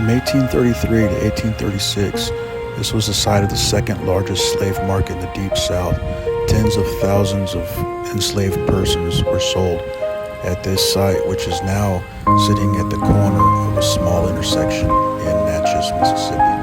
From 1833 to 1836, this was the site of the second largest slave market in the Deep South. Tens of thousands of enslaved persons were sold at this site, which is now sitting at the corner of a small intersection in Natchez, Mississippi.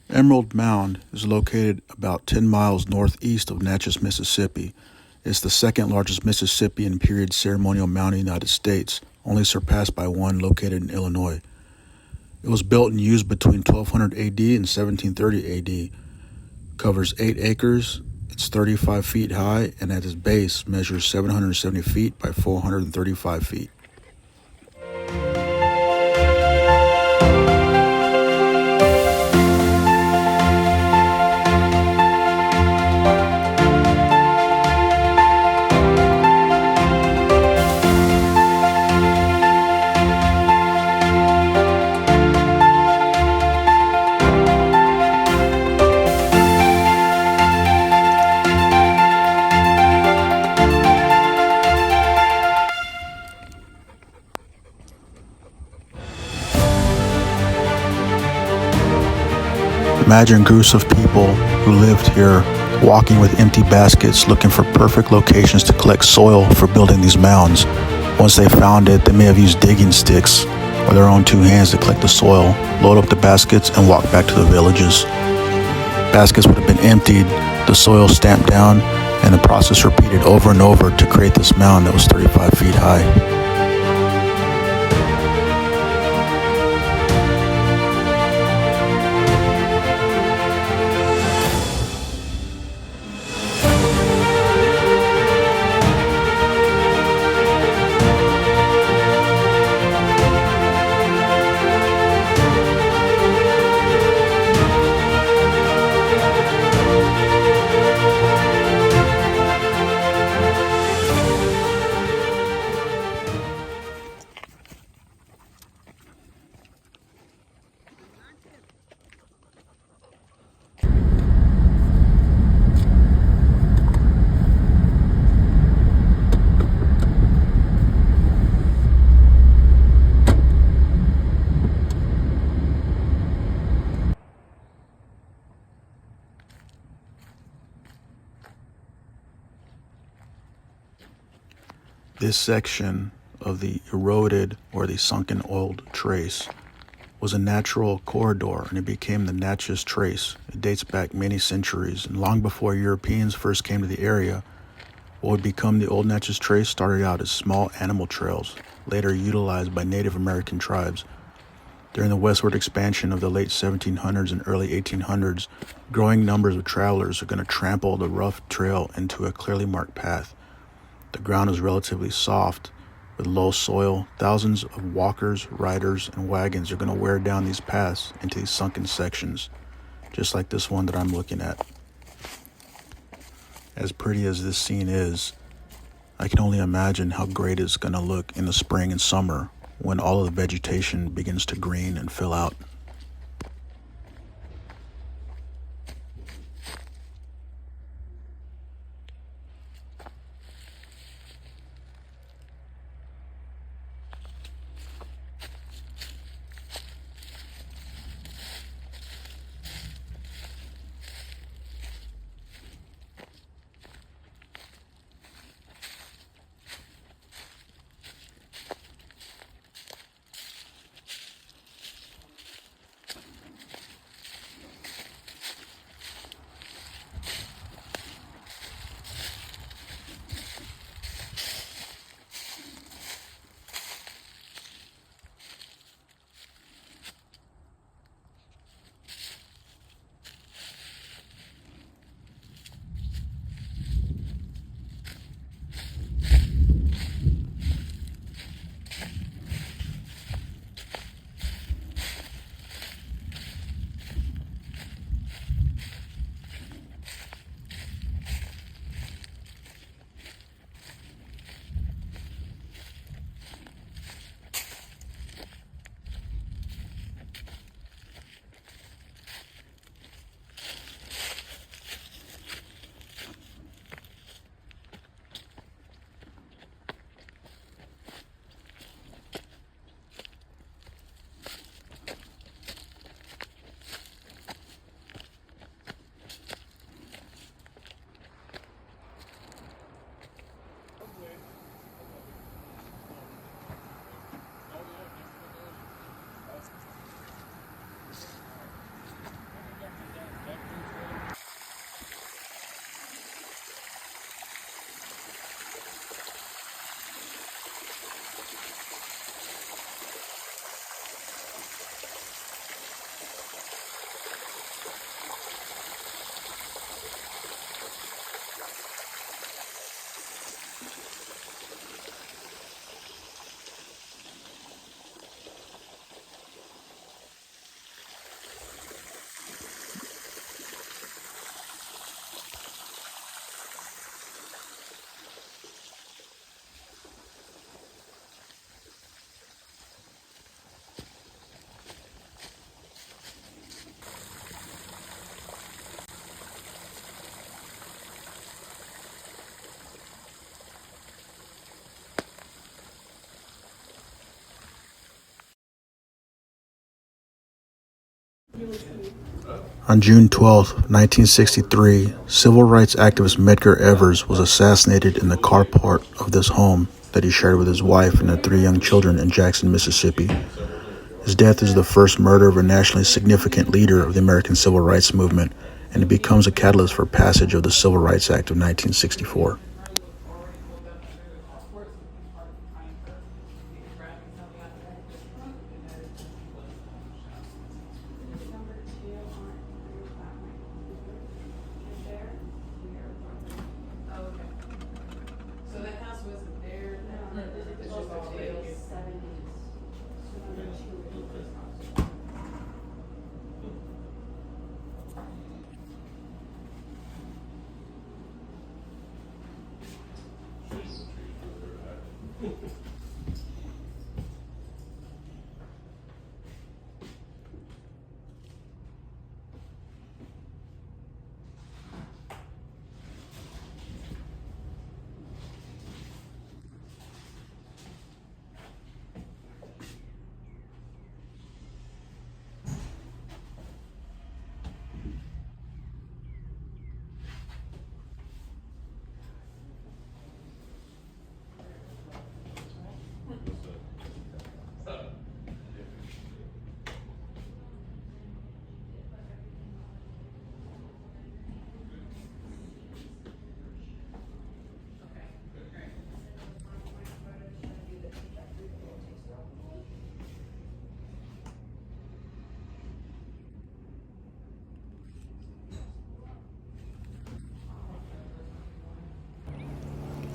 Emerald Mound is located about 10 miles northeast of Natchez, Mississippi. It's the second largest Mississippian period ceremonial mound in the United States, only surpassed by one located in Illinois. It was built and used between 1200 AD and 1730 AD. Covers 8 acres, it's 35 feet high, and at its base measures 770 feet by 435 feet. Imagine groups of people who lived here walking with empty baskets looking for perfect locations to collect soil for building these mounds. Once they found it, they may have used digging sticks or their own 2 hands to collect the soil, load up the baskets, and walk back to the villages. Baskets would have been emptied, the soil stamped down, and the process repeated over and over to create this mound that was 35 feet high. This section of the eroded or the sunken old trace was a natural corridor, and it became the Natchez Trace. It dates back many centuries, and long before Europeans first came to the area, what would become the old Natchez Trace started out as small animal trails, later utilized by Native American tribes. During the westward expansion of the late 1700s and early 1800s, growing numbers of travelers are going to trample the rough trail into a clearly marked path. The ground is relatively soft with low soil. Thousands of walkers, riders, and wagons are going to wear down these paths into these sunken sections, just like this one that I'm looking at. As pretty as this scene is, I can only imagine how great it's going to look in the spring and summer when all of the vegetation begins to green and fill out. On June 12, 1963, civil rights activist Medgar Evers was assassinated in the carport of this home that he shared with his wife and their 3 young children in Jackson, Mississippi. His death is the first murder of a nationally significant leader of the American civil rights movement, and it becomes a catalyst for passage of the Civil Rights Act of 1964.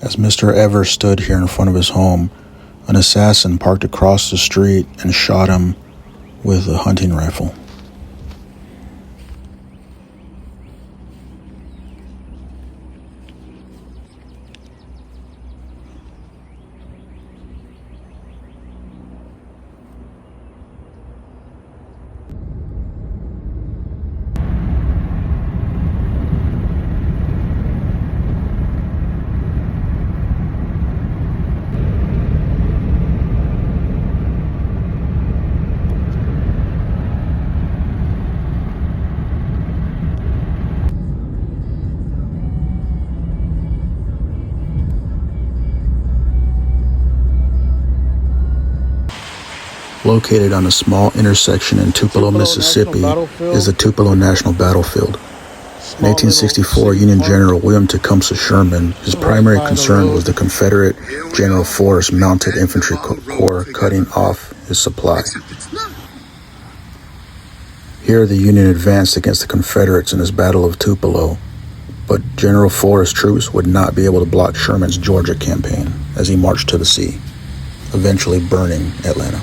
As Mr. Evers stood here in front of his home, an assassin parked across the street and shot him with a hunting rifle. Located on a small intersection in Tupelo, Mississippi, is the Tupelo National Battlefield. In 1864, Union General William Tecumseh Sherman, his primary concern was the Confederate General Force Mounted Infantry Corps cutting off his supply. Here, the Union advanced against the Confederates in this Battle of Tupelo, but General Forrest's troops would not be able to block Sherman's Georgia campaign as he marched to the sea, eventually burning Atlanta.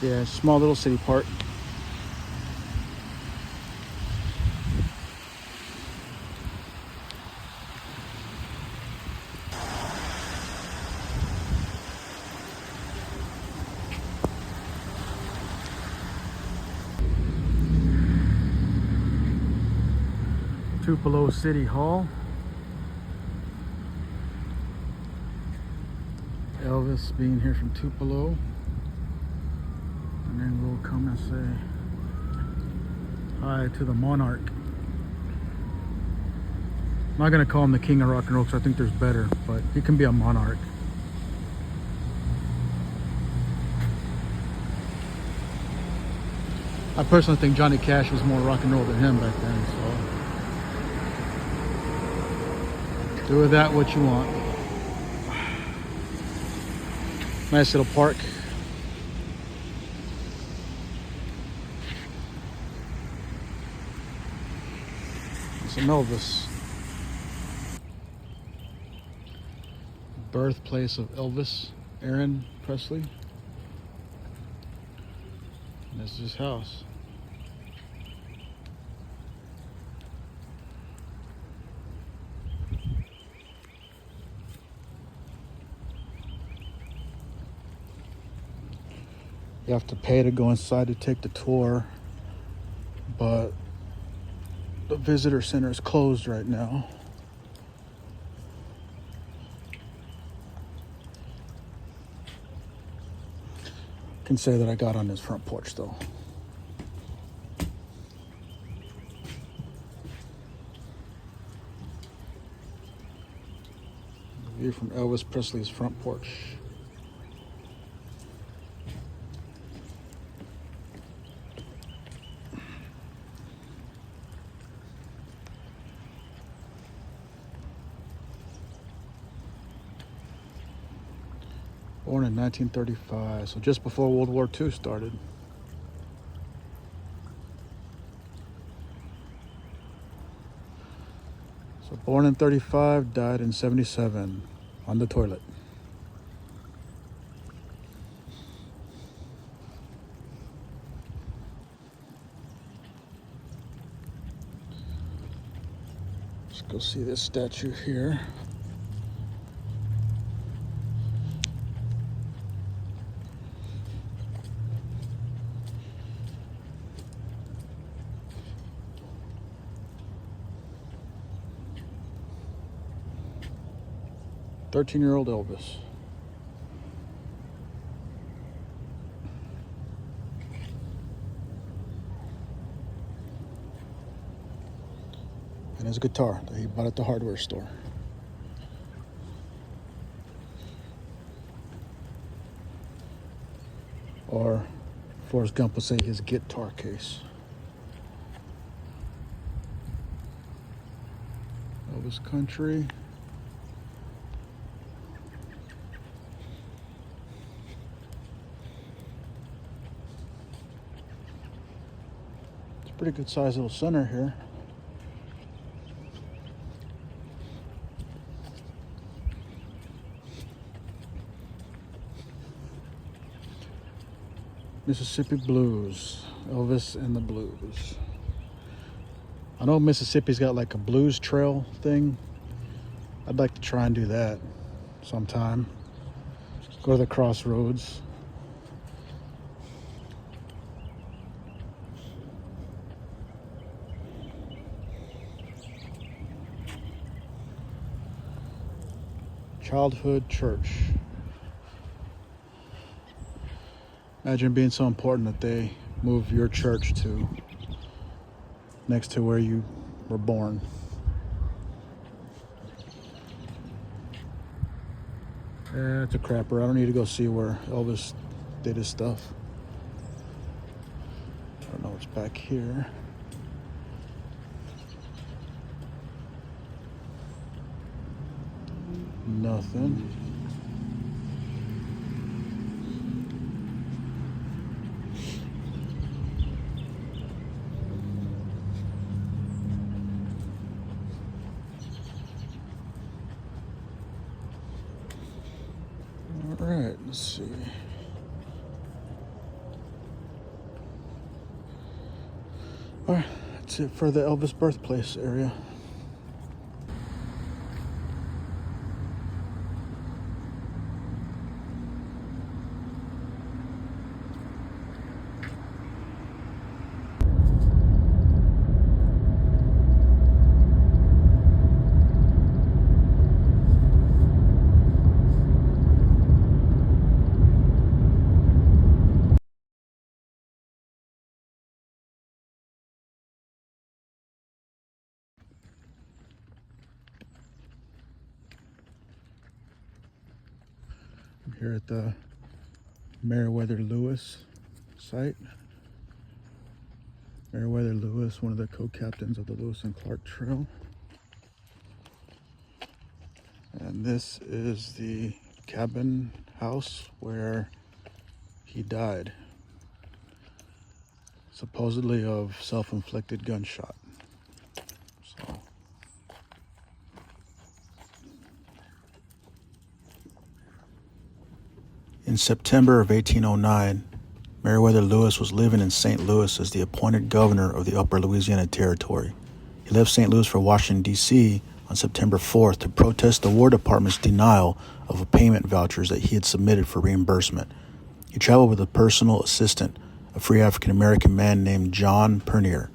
Yeah, small little city park. Tupelo City Hall. Elvis being here from Tupelo. And then we'll come and say hi to the monarch. I'm not going to call him the king of rock and roll because I think there's better, but he can be a monarch. I personally think Johnny Cash was more rock and roll than him back then, so do with that what you want. Nice little park. Some Elvis. birthplace of Elvis, Aaron Presley. And this is his house. You have to pay to go inside to take the tour, but the visitor center is closed right now. I can say that I got on his front porch though. View from Elvis Presley's front porch. Born in 1935, so just before World War II started. So born in 35, died in 77 on the toilet. Let's go see this statue here. "13-year-old Elvis." And his guitar that he bought at the hardware store. Or Forrest Gump would say his guitar case. Elvis Country. Pretty good sized little center here. Mississippi Blues, Elvis and the Blues. I know Mississippi's got like a blues trail thing. I'd like to try and do that sometime. Go to the crossroads. Childhood church. Imagine being so important that they move your church to next to where you were born. It's a crapper. I don't need to go see where Elvis did his stuff. I don't know what's back here. Nothing. All right, let's see. All right, that's it for the Elvis birthplace area. I'm here at the Meriwether Lewis site. Meriwether Lewis, one of the co-captains of the Lewis and Clark Trail. And this is the cabin house where he died, supposedly of self-inflicted gunshot. So In September of 1809, Meriwether Lewis was living in St. Louis as the appointed governor of the Upper Louisiana Territory. He left St. Louis for Washington, D.C. on September 4th to protest the War Department's denial of payment vouchers that he had submitted for reimbursement. He traveled with a personal assistant, a free African-American man named John Pernier.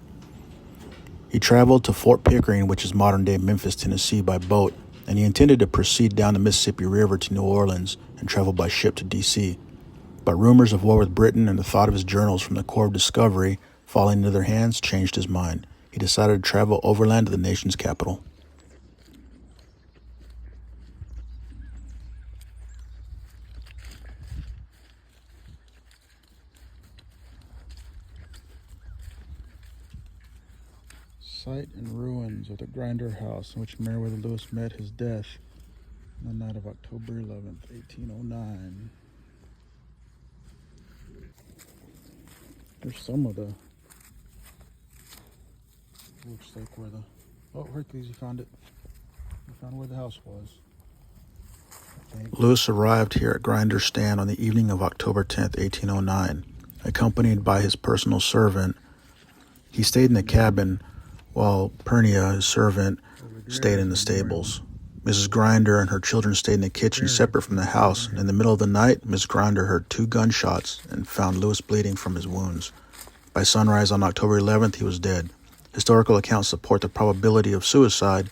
He traveled to Fort Pickering, which is modern-day Memphis, Tennessee, by boat, and he intended to proceed down the Mississippi River to New Orleans and travel by ship to D.C. But rumors of war with Britain and the thought of his journals from the Corps of Discovery falling into their hands changed his mind. He decided to travel overland to the nation's capital. Site and ruins of the Grinder House in which Meriwether Lewis met his death on the night of October 11th, 1809. There's some of the... Looks like where the... Oh, Hercules, you found it. You found where the house was. Lewis arrived here at Grinder's Stand on the evening of October 10th, 1809, accompanied by his personal servant. He stayed in the cabin while Pernia, his servant, stayed in the stables. Mrs. Grinder and her children stayed in the kitchen separate from the house, and in the middle of the night, Miss Grinder heard 2 gunshots and found Lewis bleeding from his wounds. By sunrise on October 11th, he was dead. Historical accounts support the probability of suicide,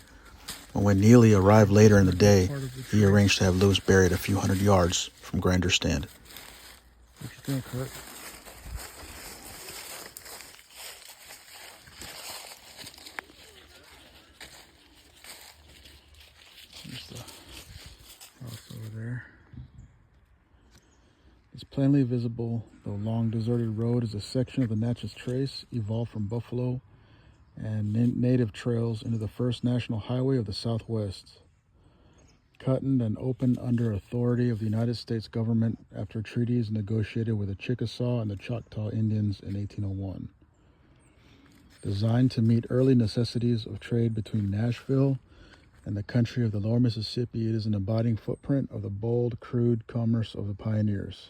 and when Neely arrived later in the day, he arranged to have Lewis buried a few hundred yards from Grinder's Stand. What you think, Kurt? There's the house over there. It's plainly visible, though long deserted road, is a section of the Natchez Trace evolved from buffalo and native trails into the first national highway of the Southwest, cutted and opened under authority of the United States government after treaties negotiated with the Chickasaw and the Choctaw Indians in 1801. Designed to meet early necessities of trade between Nashville and the country of the lower Mississippi, it is an abiding footprint of the bold, crude commerce of the pioneers.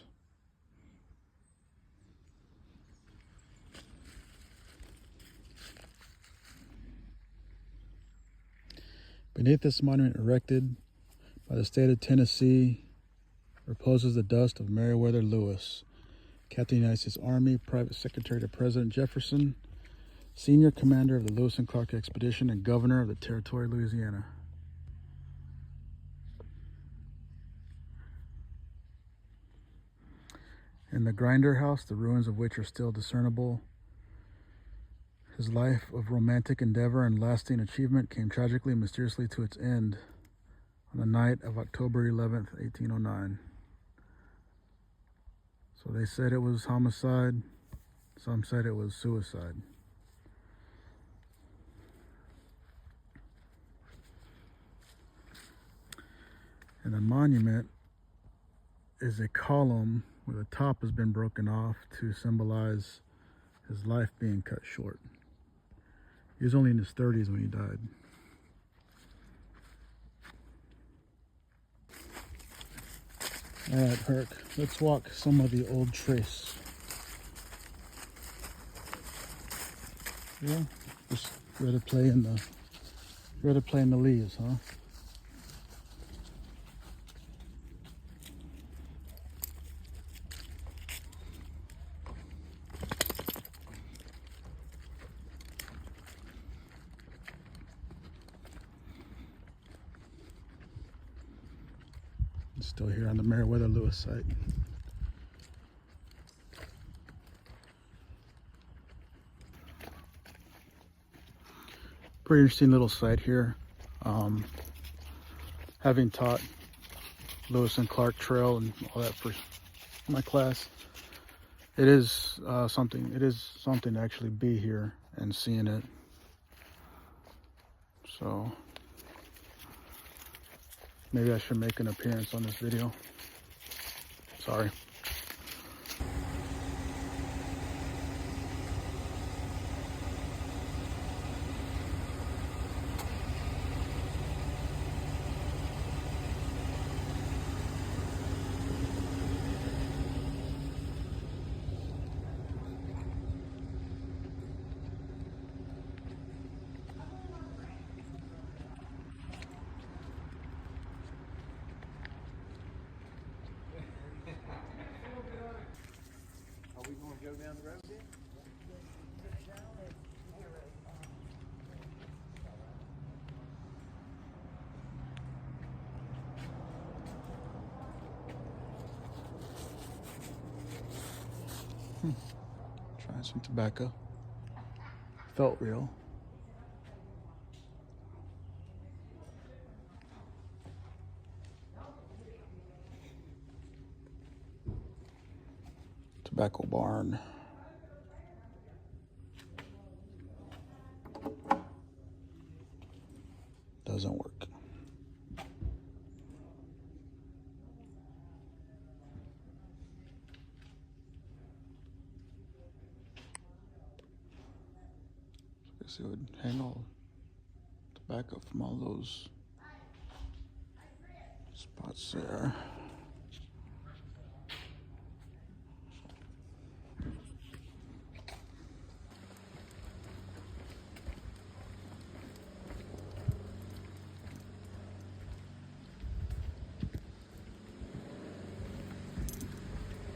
Beneath this monument erected by the state of Tennessee reposes the dust of Meriwether Lewis, Captain of the United States Army, Private Secretary to President Jefferson, Senior Commander of the Lewis and Clark Expedition, and Governor of the Territory of Louisiana. In the Grinder House, the ruins of which are still discernible, his life of romantic endeavor and lasting achievement came tragically and mysteriously to its end on the night of October 11th, 1809. So they said it was homicide, some said it was suicide. And the monument is a column where the top has been broken off to symbolize his life being cut short. He was only in his 30s when he died. All right, Herc, let's walk some of the old trace. Yeah, just ready to play in the leaves, huh? Still here on the Meriwether Lewis site. Pretty interesting little site here. Having taught Lewis and Clark Trail and all that for my class, it is something to actually be here and seeing it. So maybe I should make an appearance on this video. Sorry. Trying some tobacco. Felt real. Tobacco barn. Doesn't work. I guess it would hang all tobacco from all those spots there.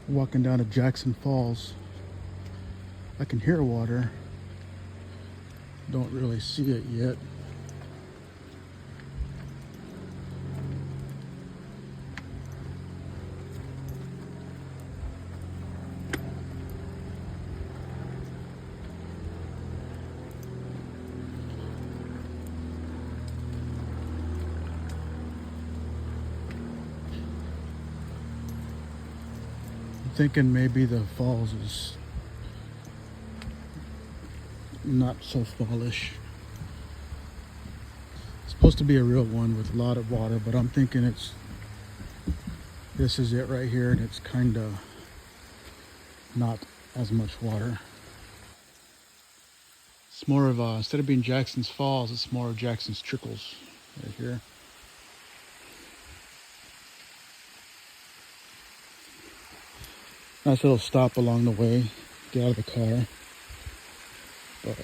Walking down to Jackson Falls. I can hear water. Don't really see it yet. I'm thinking maybe the falls is not so fallish. It's supposed to be a real one with a lot of water, but I'm thinking this is it right here, and it's kind of not as much water. It's more of instead of being Jackson's Falls, it's more of Jackson's Trickles right here. Nice little stop along the way. Get out of the car. But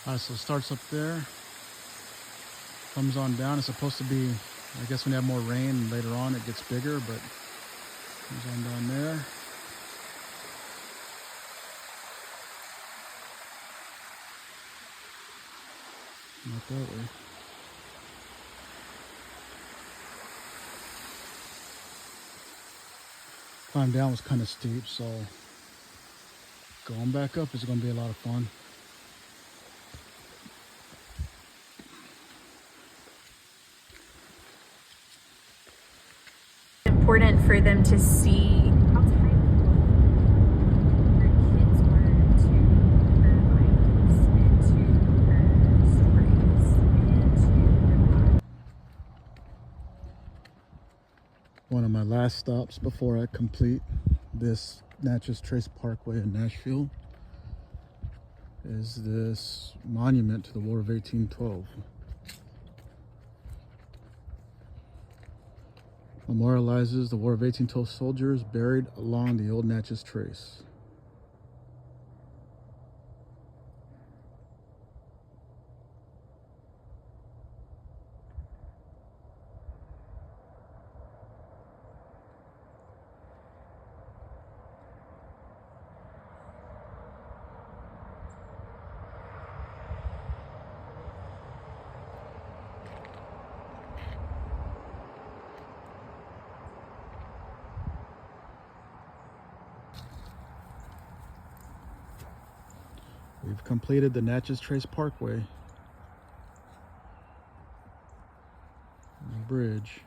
alright, so it starts up there, comes on down. It's supposed to be, I guess when you have more rain later on it gets bigger, but comes on down there. Not that way. Climb down was kind of steep, so going back up is going to be a lot of fun. Important for them to see how tiny her kids were to her violence and to her stories and to her life. One of my last stops before I complete this Natchez Trace Parkway in Nashville is this monument to the War of 1812. Memorializes the War of 1812 soldiers buried along the old Natchez Trace. We've completed the Natchez Trace Parkway bridge.